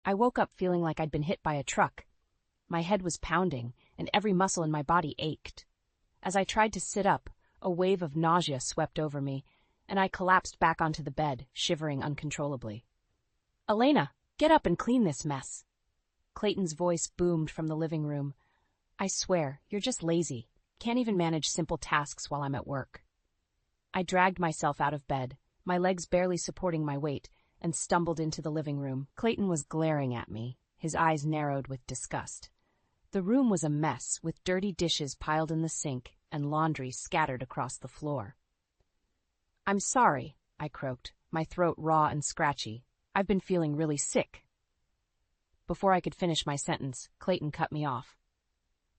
I woke up feeling like I'd been hit by a truck. My head was pounding, and every muscle in my body ached. As I tried to sit up, a wave of nausea swept over me, and I collapsed back onto the bed, shivering uncontrollably. "Elena, get up and clean this mess." Clayton's voice boomed from the living room. "I swear, you're just lazy. Can't even manage simple tasks while I'm at work." I dragged myself out of bed, my legs barely supporting my weight, and stumbled into the living room. Clayton was glaring at me, his eyes narrowed with disgust. The room was a mess, with dirty dishes piled in the sink and laundry scattered across the floor. "I'm sorry," I croaked, my throat raw and scratchy. "I've been feeling really sick." Before I could finish my sentence, Clayton cut me off.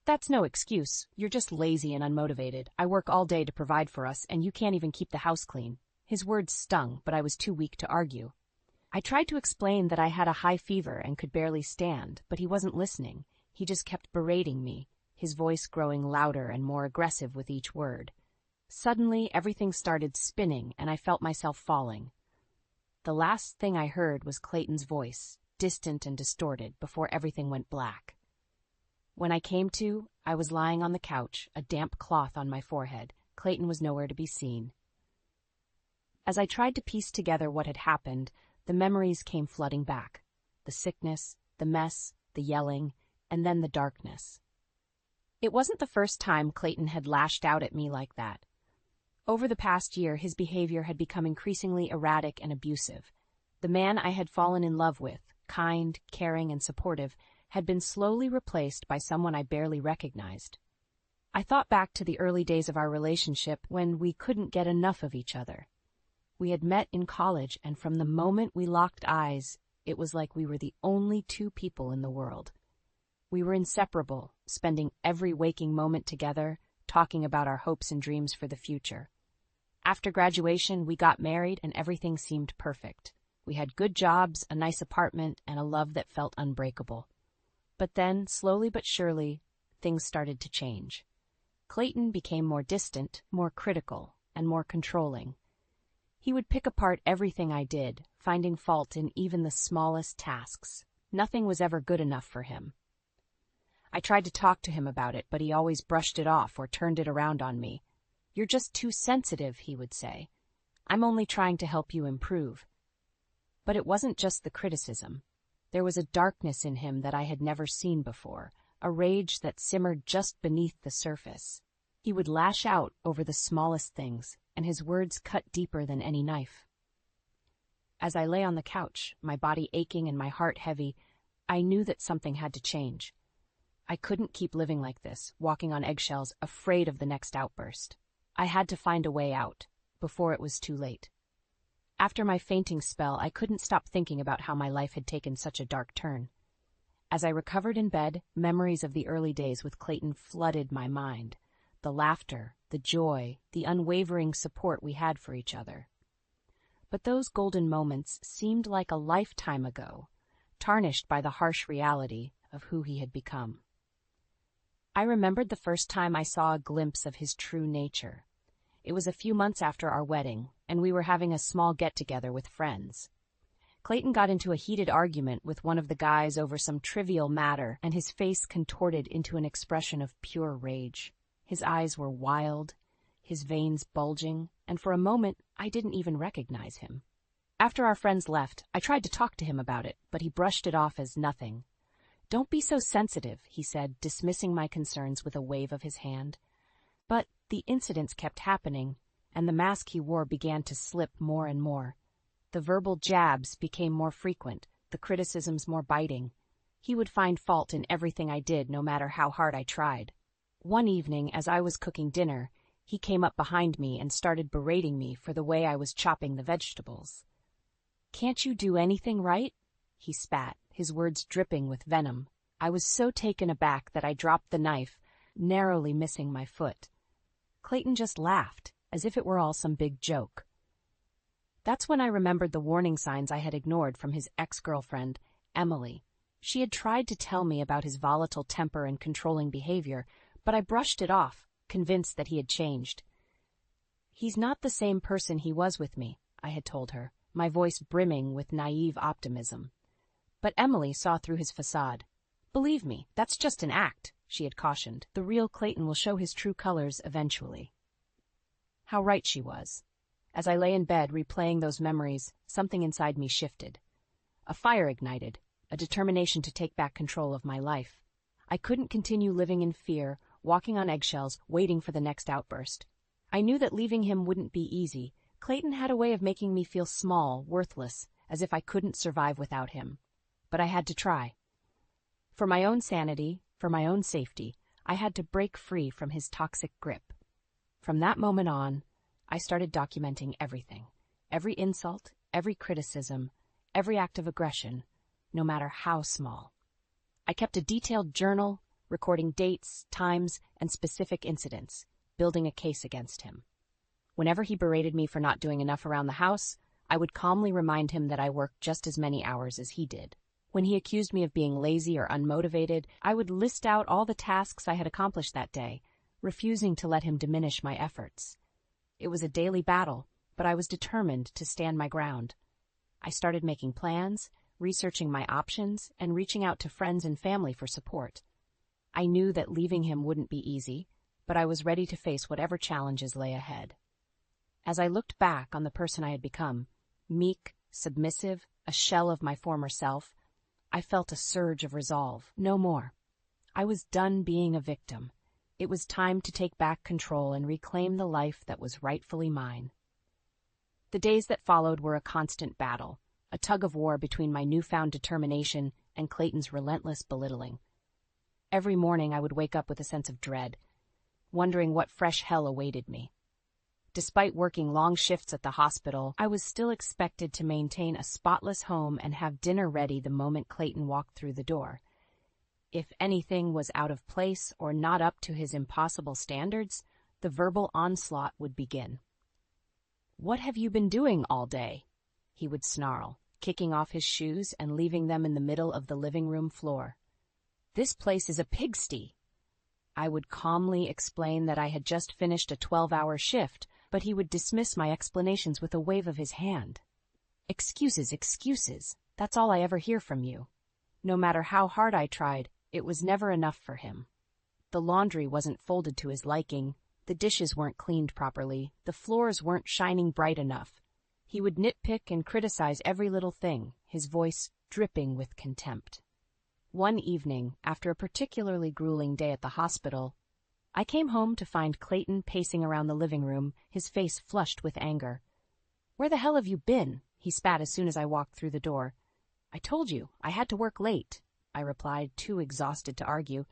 "That's no excuse. You're just lazy and unmotivated. I work all day to provide for us, and you can't even keep the house clean." His words stung, but I was too weak to argue. I tried to explain that I had a high fever and could barely stand, but he wasn't listening. He just kept berating me, his voice growing louder and more aggressive with each word. Suddenly, everything started spinning, and I felt myself falling. The last thing I heard was Clayton's voice, distant and distorted, before everything went black. When I came to, I was lying on the couch, a damp cloth on my forehead. Clayton was nowhere to be seen. As I tried to piece together what had happened, the memories came flooding back. The sickness, the mess, the yelling, and then the darkness. It wasn't the first time Clayton had lashed out at me like that. Over the past year, his behavior had become increasingly erratic and abusive. The man I had fallen in love with, kind, caring, and supportive, had been slowly replaced by someone I barely recognized. I thought back to the early days of our relationship when we couldn't get enough of each other. We had met in college, and from the moment we locked eyes, it was like we were the only two people in the world. We were inseparable, spending every waking moment together, talking about our hopes and dreams for the future. After graduation, we got married, and everything seemed perfect. We had good jobs, a nice apartment, and a love that felt unbreakable. But then, slowly but surely, things started to change. Clayton became more distant, more critical, and more controlling. He would pick apart everything I did, finding fault in even the smallest tasks. Nothing was ever good enough for him. I tried to talk to him about it, but he always brushed it off or turned it around on me. "You're just too sensitive," he would say. "I'm only trying to help you improve." But it wasn't just the criticism. There was a darkness in him that I had never seen before, a rage that simmered just beneath the surface. He would lash out over the smallest things, and his words cut deeper than any knife. As I lay on the couch, my body aching and my heart heavy, I knew that something had to change. I couldn't keep living like this, walking on eggshells, afraid of the next outburst. I had to find a way out, before it was too late. After my fainting spell, I couldn't stop thinking about how my life had taken such a dark turn. As I recovered in bed, memories of the early days with Clayton flooded my mind. The laughter, the joy, the unwavering support we had for each other. But those golden moments seemed like a lifetime ago, tarnished by the harsh reality of who he had become. I remembered the first time I saw a glimpse of his true nature. It was a few months after our wedding, and we were having a small get-together with friends. Clayton got into a heated argument with one of the guys over some trivial matter, and his face contorted into an expression of pure rage. His eyes were wild, his veins bulging, and for a moment I didn't even recognize him. After our friends left, I tried to talk to him about it, but he brushed it off as nothing. "Don't be so sensitive," he said, dismissing my concerns with a wave of his hand. But the incidents kept happening, and the mask he wore began to slip more and more. The verbal jabs became more frequent, the criticisms more biting. He would find fault in everything I did, no matter how hard I tried. One evening, as I was cooking dinner, he came up behind me and started berating me for the way I was chopping the vegetables. "Can't you do anything right?" he spat, his words dripping with venom. I was so taken aback that I dropped the knife, narrowly missing my foot. Clayton just laughed, as if it were all some big joke. That's when I remembered the warning signs I had ignored from his ex-girlfriend, Emily. She had tried to tell me about his volatile temper and controlling behavior, but I brushed it off, convinced that he had changed. "He's not the same person he was with me," I had told her, my voice brimming with naive optimism. But Emily saw through his facade. "Believe me, that's just an act," she had cautioned. "The real Clayton will show his true colors eventually." How right she was. As I lay in bed replaying those memories, something inside me shifted. A fire ignited, a determination to take back control of my life. I couldn't continue living in fear, walking on eggshells, waiting for the next outburst. I knew that leaving him wouldn't be easy. Clayton had a way of making me feel small, worthless, as if I couldn't survive without him. But I had to try. For my own sanity, for my own safety, I had to break free from his toxic grip. From that moment on, I started documenting everything. Every insult, every criticism, every act of aggression, no matter how small. I kept a detailed journal, recording dates, times, and specific incidents, building a case against him. Whenever he berated me for not doing enough around the house, I would calmly remind him that I worked just as many hours as he did. When he accused me of being lazy or unmotivated, I would list out all the tasks I had accomplished that day, refusing to let him diminish my efforts. It was a daily battle, but I was determined to stand my ground. I started making plans, researching my options, and reaching out to friends and family for support. I knew that leaving him wouldn't be easy, but I was ready to face whatever challenges lay ahead. As I looked back on the person I had become, meek, submissive, a shell of my former self, I felt a surge of resolve. No more. I was done being a victim. It was time to take back control and reclaim the life that was rightfully mine. The days that followed were a constant battle, a tug-of-war between my newfound determination and Clayton's relentless belittling. Every morning I would wake up with a sense of dread, wondering what fresh hell awaited me. Despite working long shifts at the hospital, I was still expected to maintain a spotless home and have dinner ready the moment Clayton walked through the door. If anything was out of place or not up to his impossible standards, the verbal onslaught would begin. "What have you been doing all day?" he would snarl, kicking off his shoes and leaving them in the middle of the living room floor. "This place is a pigsty." I would calmly explain that I had just finished a 12-hour shift, but he would dismiss my explanations with a wave of his hand. "Excuses, excuses. That's all I ever hear from you." No matter how hard I tried, it was never enough for him. The laundry wasn't folded to his liking, the dishes weren't cleaned properly, the floors weren't shining bright enough. He would nitpick and criticize every little thing, his voice dripping with contempt. One evening, after a particularly grueling day at the hospital, I came home to find Clayton pacing around the living room, his face flushed with anger. "Where the hell have you been?" he spat as soon as I walked through the door. "I told you, I had to work late," I replied, too exhausted to argue.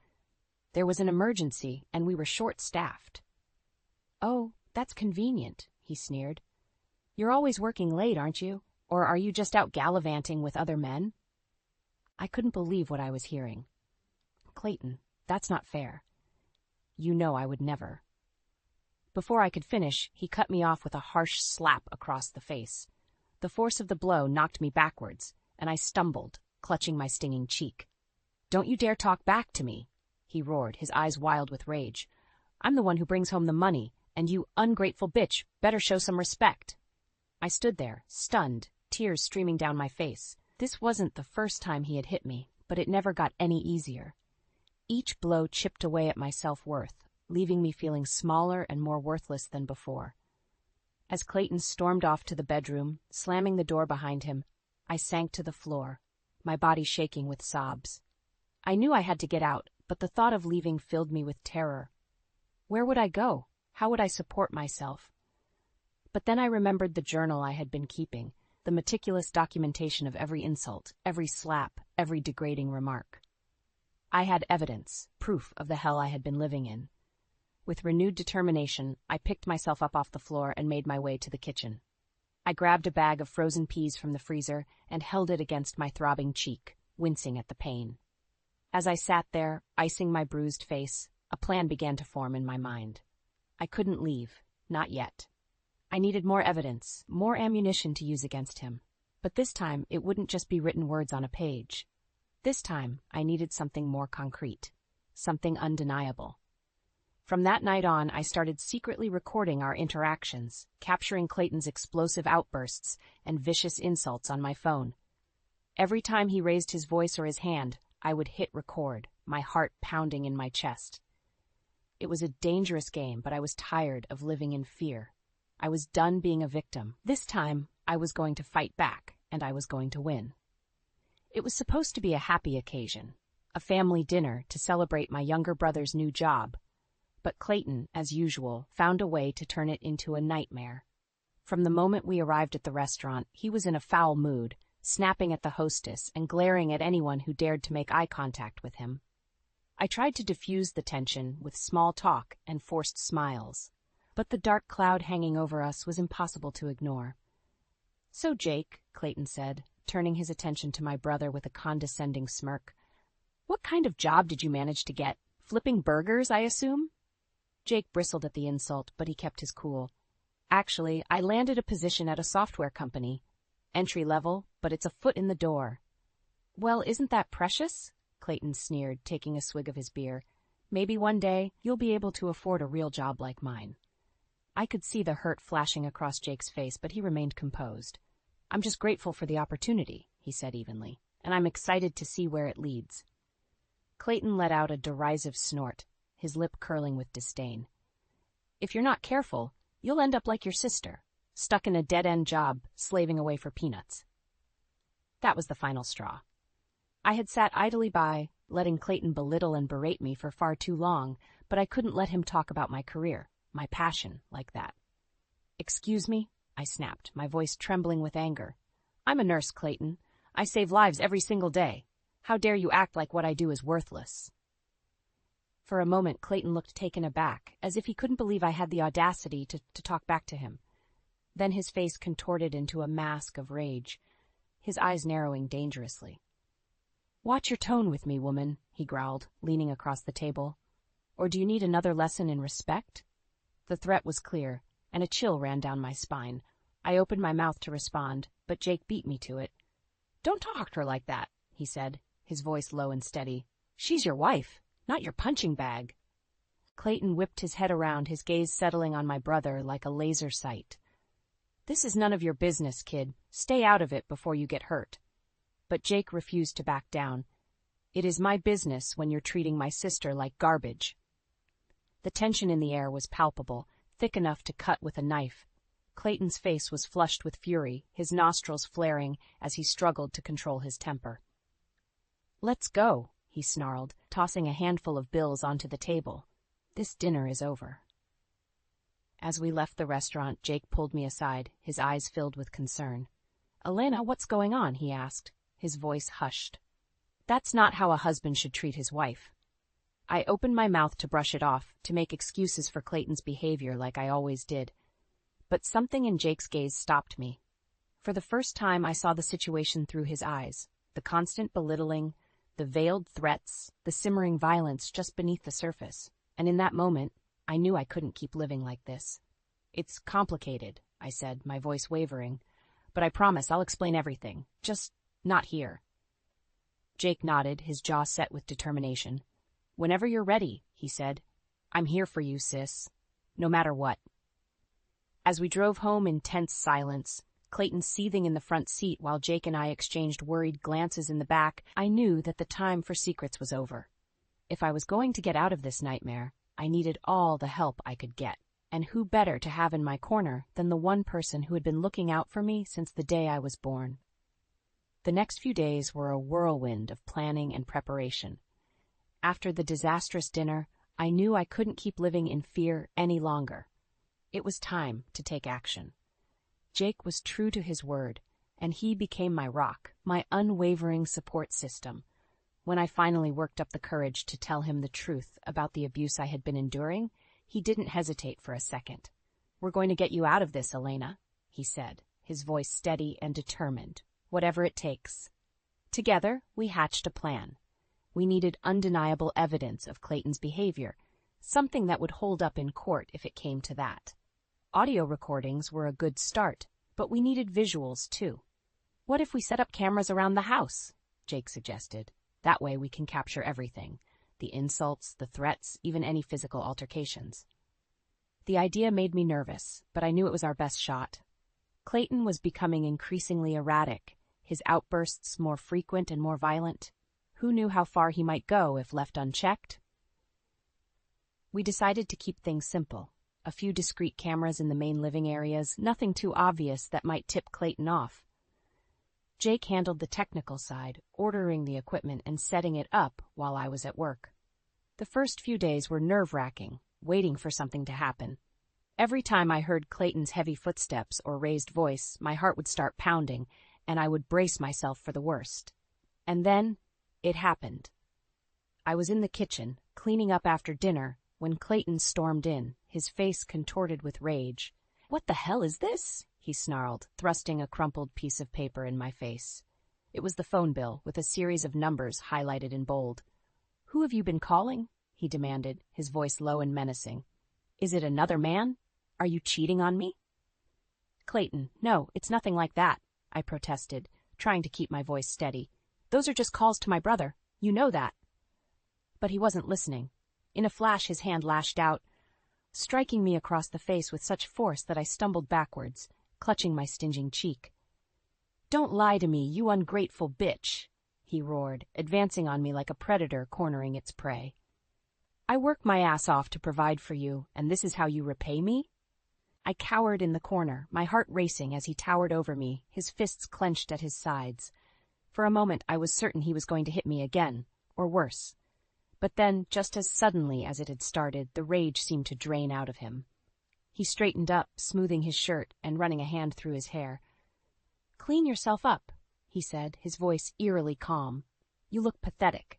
"There was an emergency, and we were short-staffed." "Oh, that's convenient," he sneered. "You're always working late, aren't you? Or are you just out gallivanting with other men?" I couldn't believe what I was hearing. "Clayton, that's not fair. You know I would never." Before I could finish, he cut me off with a harsh slap across the face. The force of the blow knocked me backwards, and I stumbled, clutching my stinging cheek. "Don't you dare talk back to me," he roared, his eyes wild with rage. "I'm the one who brings home the money, and you ungrateful bitch better show some respect." I stood there, stunned, tears streaming down my face. This wasn't the first time he had hit me, but it never got any easier. Each blow chipped away at my self-worth, leaving me feeling smaller and more worthless than before. As Clayton stormed off to the bedroom, slamming the door behind him, I sank to the floor, my body shaking with sobs. I knew I had to get out, but the thought of leaving filled me with terror. Where would I go? How would I support myself? But then I remembered the journal I had been keeping, the meticulous documentation of every insult, every slap, every degrading remark. I had evidence, proof of the hell I had been living in. With renewed determination, I picked myself up off the floor and made my way to the kitchen. I grabbed a bag of frozen peas from the freezer and held it against my throbbing cheek, wincing at the pain. As I sat there, icing my bruised face, a plan began to form in my mind. I couldn't leave, not yet. I needed more evidence, more ammunition to use against him. But this time, it wouldn't just be written words on a page. This time, I needed something more concrete, something undeniable. From that night on, I started secretly recording our interactions, capturing Clayton's explosive outbursts and vicious insults on my phone. Every time he raised his voice or his hand, I would hit record, my heart pounding in my chest. It was a dangerous game, but I was tired of living in fear. I was done being a victim. This time, I was going to fight back, and I was going to win. It was supposed to be a happy occasion, a family dinner to celebrate my younger brother's new job. But Clayton, as usual, found a way to turn it into a nightmare. From the moment we arrived at the restaurant, he was in a foul mood, snapping at the hostess and glaring at anyone who dared to make eye contact with him. I tried to diffuse the tension with small talk and forced smiles, but the dark cloud hanging over us was impossible to ignore. "So, Jake," Clayton said, turning his attention to my brother with a condescending smirk, "what kind of job did you manage to get? Flipping burgers, I assume?" Jake bristled at the insult, but he kept his cool. "Actually, I landed a position at a software company. Entry level, but it's a foot in the door." "Well, isn't that precious?" Clayton sneered, taking a swig of his beer. "Maybe one day you'll be able to afford a real job like mine." I could see the hurt flashing across Jake's face, but he remained composed. "I'm just grateful for the opportunity," he said evenly, "and I'm excited to see where it leads." Clayton let out a derisive snort, his lip curling with disdain. "If you're not careful, you'll end up like your sister, stuck in a dead-end job, slaving away for peanuts." That was the final straw. I had sat idly by, letting Clayton belittle and berate me for far too long, but I couldn't let him talk about my career, my passion, like that. "Excuse me?" I snapped, my voice trembling with anger. "I'm a nurse, Clayton. I save lives every single day. How dare you act like what I do is worthless?" For a moment, Clayton looked taken aback, as if he couldn't believe I had the audacity to talk back to him. Then his face contorted into a mask of rage, his eyes narrowing dangerously. "Watch your tone with me, woman," he growled, leaning across the table. "Or do you need another lesson in respect?" The threat was clear, and a chill ran down my spine. I opened my mouth to respond, but Jake beat me to it. "Don't talk to her like that," he said, his voice low and steady. "She's your wife, not your punching bag." Clayton whipped his head around, his gaze settling on my brother like a laser sight. "This is none of your business, kid. Stay out of it before you get hurt." But Jake refused to back down. "It is my business when you're treating my sister like garbage." The tension in the air was palpable, thick enough to cut with a knife. Clayton's face was flushed with fury, his nostrils flaring as he struggled to control his temper. "Let's go," he snarled, tossing a handful of bills onto the table. "This dinner is over." As we left the restaurant, Jake pulled me aside, his eyes filled with concern. "Elena, what's going on?" he asked, his voice hushed. "That's not how a husband should treat his wife." I opened my mouth to brush it off, to make excuses for Clayton's behavior like I always did. But something in Jake's gaze stopped me. For the first time, I saw the situation through his eyes, the constant belittling, the veiled threats, the simmering violence just beneath the surface. And in that moment, I knew I couldn't keep living like this. "It's complicated," I said, my voice wavering. "But I promise I'll explain everything. Just not here." Jake nodded, his jaw set with determination. "Whenever you're ready," he said. "I'm here for you, sis. No matter what." As we drove home in tense silence, Clayton seething in the front seat while Jake and I exchanged worried glances in the back, I knew that the time for secrets was over. If I was going to get out of this nightmare, I needed all the help I could get. And who better to have in my corner than the one person who had been looking out for me since the day I was born? The next few days were a whirlwind of planning and preparation. After the disastrous dinner, I knew I couldn't keep living in fear any longer. It was time to take action. Jake was true to his word, and he became my rock, my unwavering support system. When I finally worked up the courage to tell him the truth about the abuse I had been enduring, he didn't hesitate for a second. "We're going to get you out of this, Elena," he said, his voice steady and determined, "whatever it takes." Together, we hatched a plan. We needed undeniable evidence of Clayton's behavior, something that would hold up in court if it came to that. Audio recordings were a good start, but we needed visuals too. "What if we set up cameras around the house?" Jake suggested. "That way we can capture everything. The insults, the threats, even any physical altercations." The idea made me nervous, but I knew it was our best shot. Clayton was becoming increasingly erratic, his outbursts more frequent and more violent. Who knew how far he might go if left unchecked? We decided to keep things simple. A few discreet cameras in the main living areas, nothing too obvious that might tip Clayton off. Jake handled the technical side, ordering the equipment and setting it up while I was at work. The first few days were nerve-wracking, waiting for something to happen. Every time I heard Clayton's heavy footsteps or raised voice, my heart would start pounding, and I would brace myself for the worst. And then, it happened. I was in the kitchen, cleaning up after dinner, when Clayton stormed in, his face contorted with rage. "What the hell is this?" he snarled, thrusting a crumpled piece of paper in my face. It was the phone bill, with a series of numbers highlighted in bold. "Who have you been calling?" he demanded, his voice low and menacing. "Is it another man? Are you cheating on me?" "Clayton, no, it's nothing like that," I protested, trying to keep my voice steady. "Those are just calls to my brother. You know that." But he wasn't listening. In a flash, his hand lashed out, striking me across the face with such force that I stumbled backwards, clutching my stinging cheek. "Don't lie to me, you ungrateful bitch," he roared, advancing on me like a predator cornering its prey. "I work my ass off to provide for you, and this is how you repay me?" I cowered in the corner, my heart racing as he towered over me, his fists clenched at his sides. For a moment I was certain he was going to hit me again, or worse. But then, just as suddenly as it had started, the rage seemed to drain out of him. He straightened up, smoothing his shirt and running a hand through his hair. "Clean yourself up," he said, his voice eerily calm. "You look pathetic."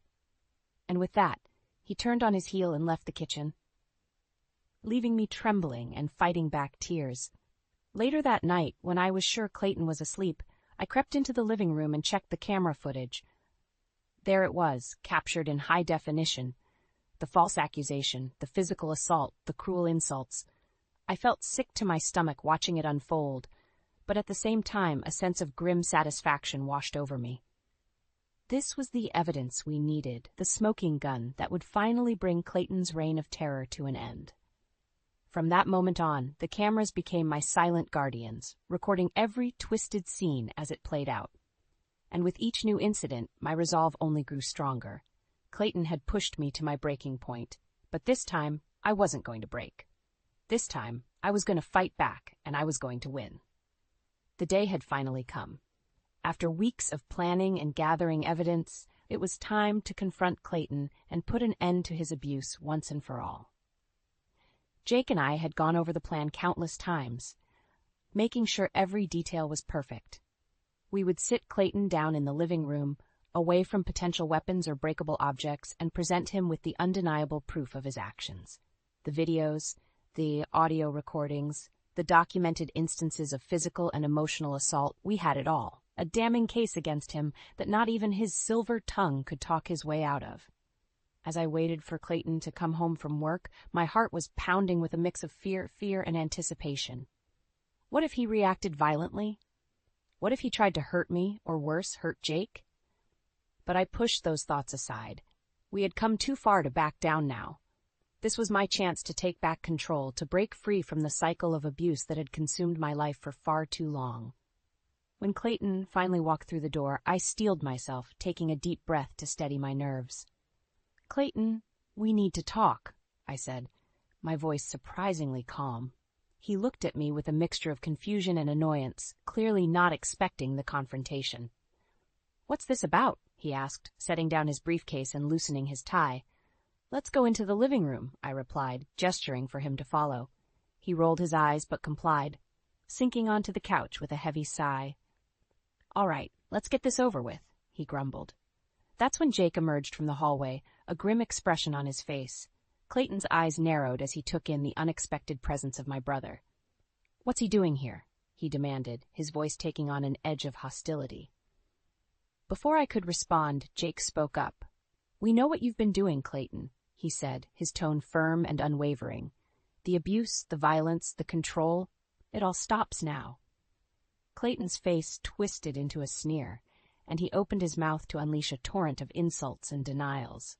And with that, he turned on his heel and left the kitchen, leaving me trembling and fighting back tears. Later that night, when I was sure Clayton was asleep, I crept into the living room and checked the camera footage. There it was, captured in high definition. The false accusation, the physical assault, the cruel insults. I felt sick to my stomach watching it unfold, but at the same time a sense of grim satisfaction washed over me. This was the evidence we needed, the smoking gun that would finally bring Clayton's reign of terror to an end. From that moment on, the cameras became my silent guardians, recording every twisted scene as it played out. And with each new incident, my resolve only grew stronger. Clayton had pushed me to my breaking point, but this time, I wasn't going to break. This time, I was going to fight back, and I was going to win. The day had finally come. After weeks of planning and gathering evidence, it was time to confront Clayton and put an end to his abuse once and for all. Jake and I had gone over the plan countless times, making sure every detail was perfect. We would sit Clayton down in the living room, away from potential weapons or breakable objects, and present him with the undeniable proof of his actions. The videos, the audio recordings, the documented instances of physical and emotional assault, we had it all. A damning case against him that not even his silver tongue could talk his way out of. As I waited for Clayton to come home from work, my heart was pounding with a mix of fear and anticipation. What if he reacted violently? What if he tried to hurt me, or worse, hurt Jake? But I pushed those thoughts aside. We had come too far to back down now. This was my chance to take back control, to break free from the cycle of abuse that had consumed my life for far too long. When Clayton finally walked through the door, I steeled myself, taking a deep breath to steady my nerves. "Clayton, we need to talk," I said, my voice surprisingly calm. He looked at me with a mixture of confusion and annoyance, clearly not expecting the confrontation. "What's this about?" he asked, setting down his briefcase and loosening his tie. "Let's go into the living room," I replied, gesturing for him to follow. He rolled his eyes but complied, sinking onto the couch with a heavy sigh. "All right, let's get this over with," he grumbled. That's when Jake emerged from the hallway, a grim expression on his face. Clayton's eyes narrowed as he took in the unexpected presence of my brother. "What's he doing here?" he demanded, his voice taking on an edge of hostility. Before I could respond, Jake spoke up. "We know what you've been doing, Clayton," he said, his tone firm and unwavering. "The abuse, the violence, the control, it all stops now." Clayton's face twisted into a sneer, and he opened his mouth to unleash a torrent of insults and denials.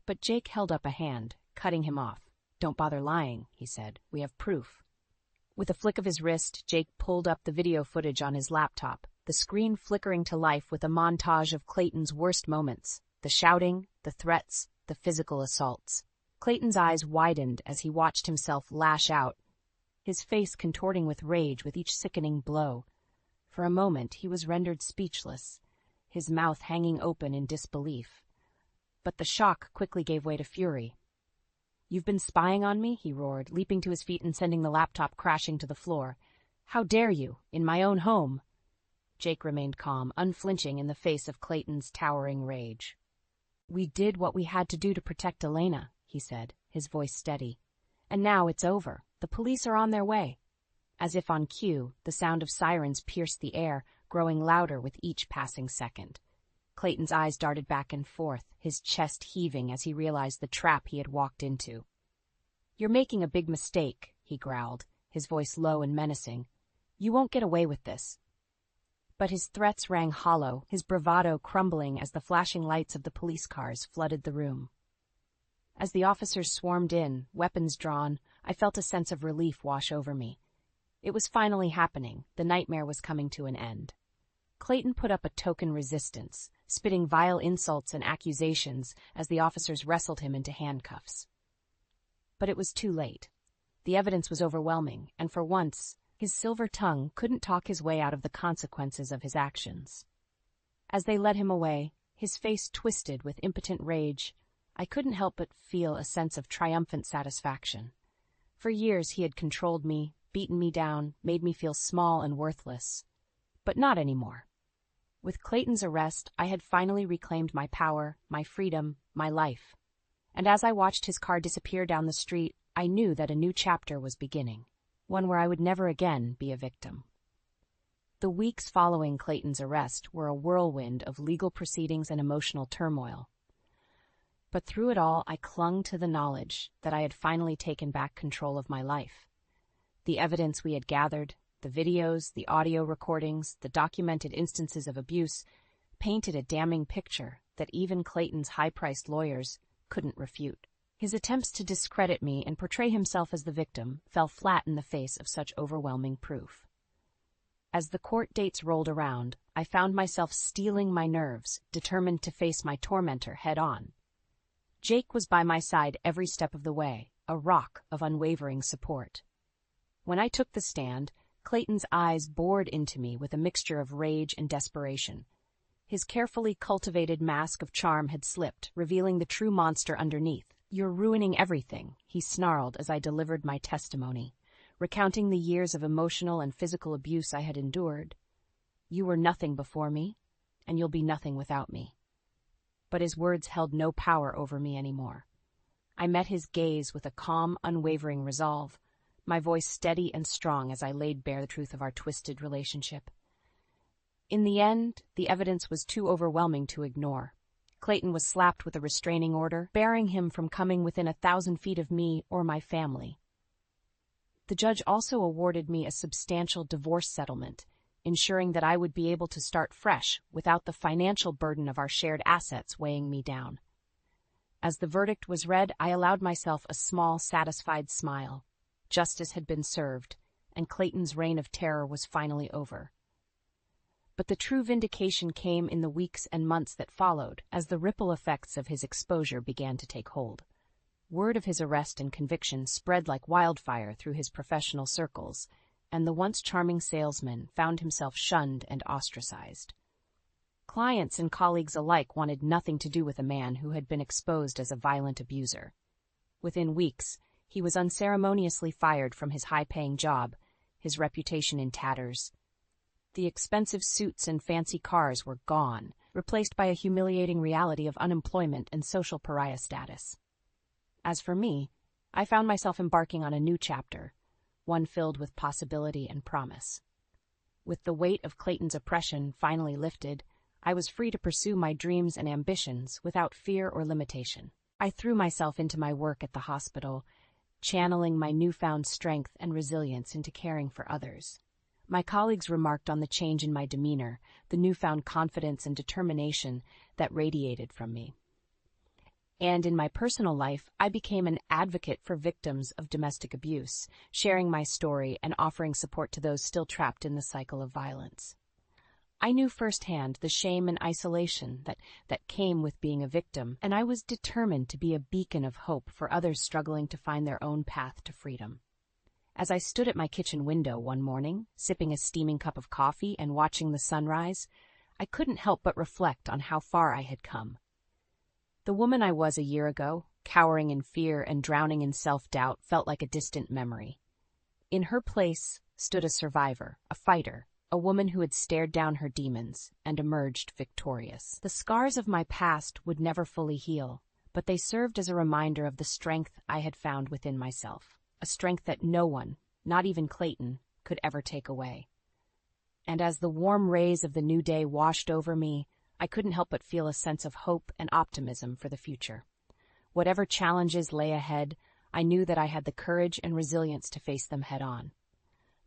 But Jake held up a hand, cutting him off. "Don't bother lying," he said. "We have proof." With a flick of his wrist, Jake pulled up the video footage on his laptop, the screen flickering to life with a montage of Clayton's worst moments, the shouting, the threats, the physical assaults. Clayton's eyes widened as he watched himself lash out, his face contorting with rage with each sickening blow. For a moment he was rendered speechless, his mouth hanging open in disbelief. But the shock quickly gave way to fury. "You've been spying on me?" he roared, leaping to his feet and sending the laptop crashing to the floor. "How dare you, in my own home?" Jake remained calm, unflinching in the face of Clayton's towering rage. "We did what we had to do to protect Elena," he said, his voice steady. "And now it's over. The police are on their way." As if on cue, the sound of sirens pierced the air, growing louder with each passing second. Clayton's eyes darted back and forth, his chest heaving as he realized the trap he had walked into. "You're making a big mistake," he growled, his voice low and menacing. "You won't get away with this." But his threats rang hollow, his bravado crumbling as the flashing lights of the police cars flooded the room. As the officers swarmed in, weapons drawn, I felt a sense of relief wash over me. It was finally happening. The nightmare was coming to an end. Clayton put up a token resistance, spitting vile insults and accusations as the officers wrestled him into handcuffs. But it was too late. The evidence was overwhelming, and for once, his silver tongue couldn't talk his way out of the consequences of his actions. As they led him away, his face twisted with impotent rage, I couldn't help but feel a sense of triumphant satisfaction. For years he had controlled me, beaten me down, made me feel small and worthless. But not anymore. With Clayton's arrest, I had finally reclaimed my power, my freedom, my life. And as I watched his car disappear down the street, I knew that a new chapter was beginning, one where I would never again be a victim. The weeks following Clayton's arrest were a whirlwind of legal proceedings and emotional turmoil. But through it all, I clung to the knowledge that I had finally taken back control of my life. The evidence we had gathered, the videos, the audio recordings, the documented instances of abuse, painted a damning picture that even Clayton's high-priced lawyers couldn't refute. His attempts to discredit me and portray himself as the victim fell flat in the face of such overwhelming proof. As the court dates rolled around, I found myself steeling my nerves, determined to face my tormentor head-on. Jake was by my side every step of the way, a rock of unwavering support. When I took the stand, Clayton's eyes bored into me with a mixture of rage and desperation. His carefully cultivated mask of charm had slipped, revealing the true monster underneath. "You're ruining everything," he snarled as I delivered my testimony, recounting the years of emotional and physical abuse I had endured. "You were nothing before me, and you'll be nothing without me." But his words held no power over me anymore. I met his gaze with a calm, unwavering resolve, my voice steady and strong as I laid bare the truth of our twisted relationship. In the end, the evidence was too overwhelming to ignore. Clayton was slapped with a restraining order, barring him from coming within 1,000 feet of me or my family. The judge also awarded me a substantial divorce settlement, ensuring that I would be able to start fresh without the financial burden of our shared assets weighing me down. As the verdict was read, I allowed myself a small, satisfied smile. Justice had been served, and Clayton's reign of terror was finally over. But the true vindication came in the weeks and months that followed, as the ripple effects of his exposure began to take hold. Word of his arrest and conviction spread like wildfire through his professional circles, and the once charming salesman found himself shunned and ostracized. Clients and colleagues alike wanted nothing to do with a man who had been exposed as a violent abuser. Within weeks, he was unceremoniously fired from his high-paying job, his reputation in tatters. The expensive suits and fancy cars were gone, replaced by a humiliating reality of unemployment and social pariah status. As for me, I found myself embarking on a new chapter, one filled with possibility and promise. With the weight of Clayton's oppression finally lifted, I was free to pursue my dreams and ambitions without fear or limitation. I threw myself into my work at the hospital, channeling my newfound strength and resilience into caring for others. My colleagues remarked on the change in my demeanor, the newfound confidence and determination that radiated from me. And in my personal life, I became an advocate for victims of domestic abuse, sharing my story and offering support to those still trapped in the cycle of violence. I knew firsthand the shame and isolation that came with being a victim, and I was determined to be a beacon of hope for others struggling to find their own path to freedom. As I stood at my kitchen window one morning, sipping a steaming cup of coffee and watching the sunrise, I couldn't help but reflect on how far I had come. The woman I was a year ago, cowering in fear and drowning in self-doubt, felt like a distant memory. In her place stood a survivor, a fighter, a woman who had stared down her demons and emerged victorious. The scars of my past would never fully heal, but they served as a reminder of the strength I had found within myself, a strength that no one, not even Clayton, could ever take away. And as the warm rays of the new day washed over me, I couldn't help but feel a sense of hope and optimism for the future. Whatever challenges lay ahead, I knew that I had the courage and resilience to face them head-on.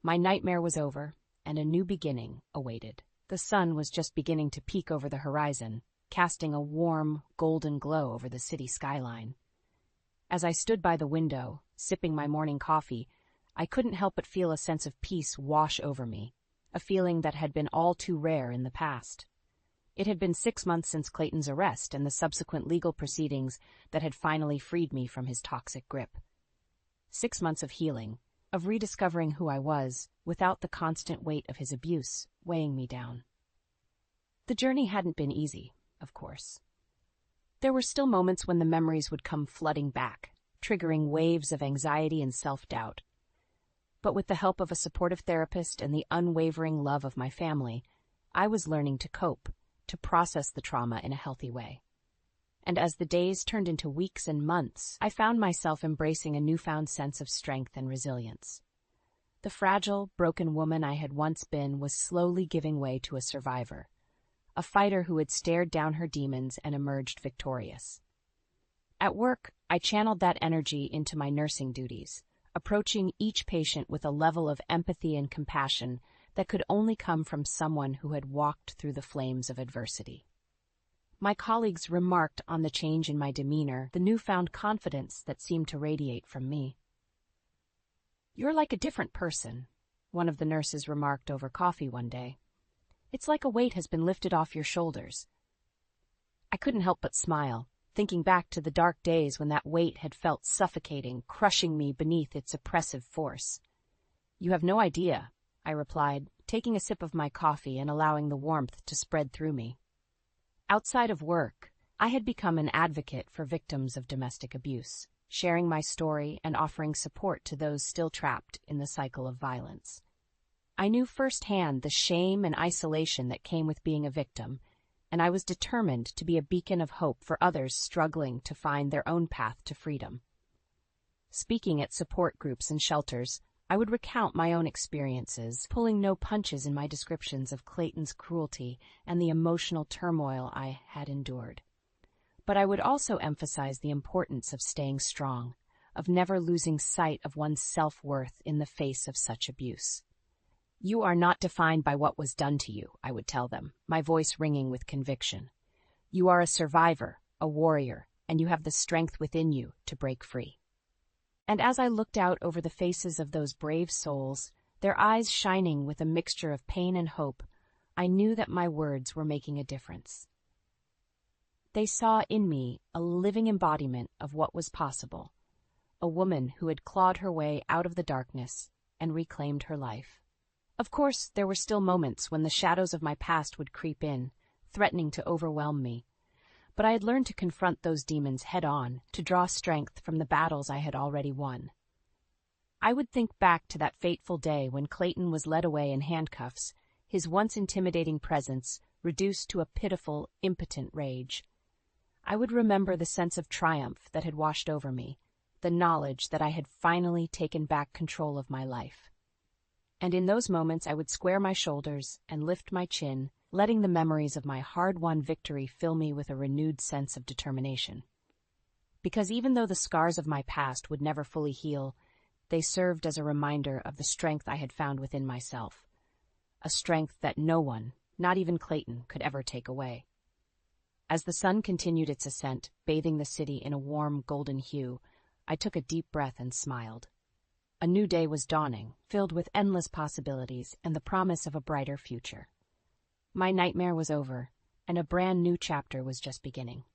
My nightmare was over, and a new beginning awaited. The sun was just beginning to peek over the horizon, casting a warm, golden glow over the city skyline. As I stood by the window, sipping my morning coffee, I couldn't help but feel a sense of peace wash over me, a feeling that had been all too rare in the past. It had been 6 months since Clayton's arrest and the subsequent legal proceedings that had finally freed me from his toxic grip. 6 months of healing, of rediscovering who I was, without the constant weight of his abuse weighing me down. The journey hadn't been easy, of course. There were still moments when the memories would come flooding back, triggering waves of anxiety and self-doubt. But with the help of a supportive therapist and the unwavering love of my family, I was learning to cope, to process the trauma in a healthy way. And as the days turned into weeks and months, I found myself embracing a newfound sense of strength and resilience. The fragile, broken woman I had once been was slowly giving way to a survivor, a fighter who had stared down her demons and emerged victorious. At work, I channeled that energy into my nursing duties, approaching each patient with a level of empathy and compassion that could only come from someone who had walked through the flames of adversity. My colleagues remarked on the change in my demeanor, the newfound confidence that seemed to radiate from me. "You're like a different person," one of the nurses remarked over coffee one day. "It's like a weight has been lifted off your shoulders." I couldn't help but smile, thinking back to the dark days when that weight had felt suffocating, crushing me beneath its oppressive force. "You have no idea," I replied, taking a sip of my coffee and allowing the warmth to spread through me. Outside of work, I had become an advocate for victims of domestic abuse, sharing my story and offering support to those still trapped in the cycle of violence. I knew firsthand the shame and isolation that came with being a victim, and I was determined to be a beacon of hope for others struggling to find their own path to freedom. Speaking at support groups and shelters, I would recount my own experiences, pulling no punches in my descriptions of Clayton's cruelty and the emotional turmoil I had endured. But I would also emphasize the importance of staying strong, of never losing sight of one's self-worth in the face of such abuse. "You are not defined by what was done to you," I would tell them, my voice ringing with conviction. "You are a survivor, a warrior, and you have the strength within you to break free." And as I looked out over the faces of those brave souls, their eyes shining with a mixture of pain and hope, I knew that my words were making a difference. They saw in me a living embodiment of what was possible, a woman who had clawed her way out of the darkness and reclaimed her life. Of course, there were still moments when the shadows of my past would creep in, threatening to overwhelm me. But I had learned to confront those demons head-on, to draw strength from the battles I had already won. I would think back to that fateful day when Clayton was led away in handcuffs, his once intimidating presence reduced to a pitiful, impotent rage. I would remember the sense of triumph that had washed over me, the knowledge that I had finally taken back control of my life. And in those moments I would square my shoulders and lift my chin, letting the memories of my hard-won victory fill me with a renewed sense of determination. Because even though the scars of my past would never fully heal, they served as a reminder of the strength I had found within myself, a strength that no one, not even Clayton, could ever take away. As the sun continued its ascent, bathing the city in a warm, golden hue, I took a deep breath and smiled. A new day was dawning, filled with endless possibilities and the promise of a brighter future. My nightmare was over, and a brand new chapter was just beginning.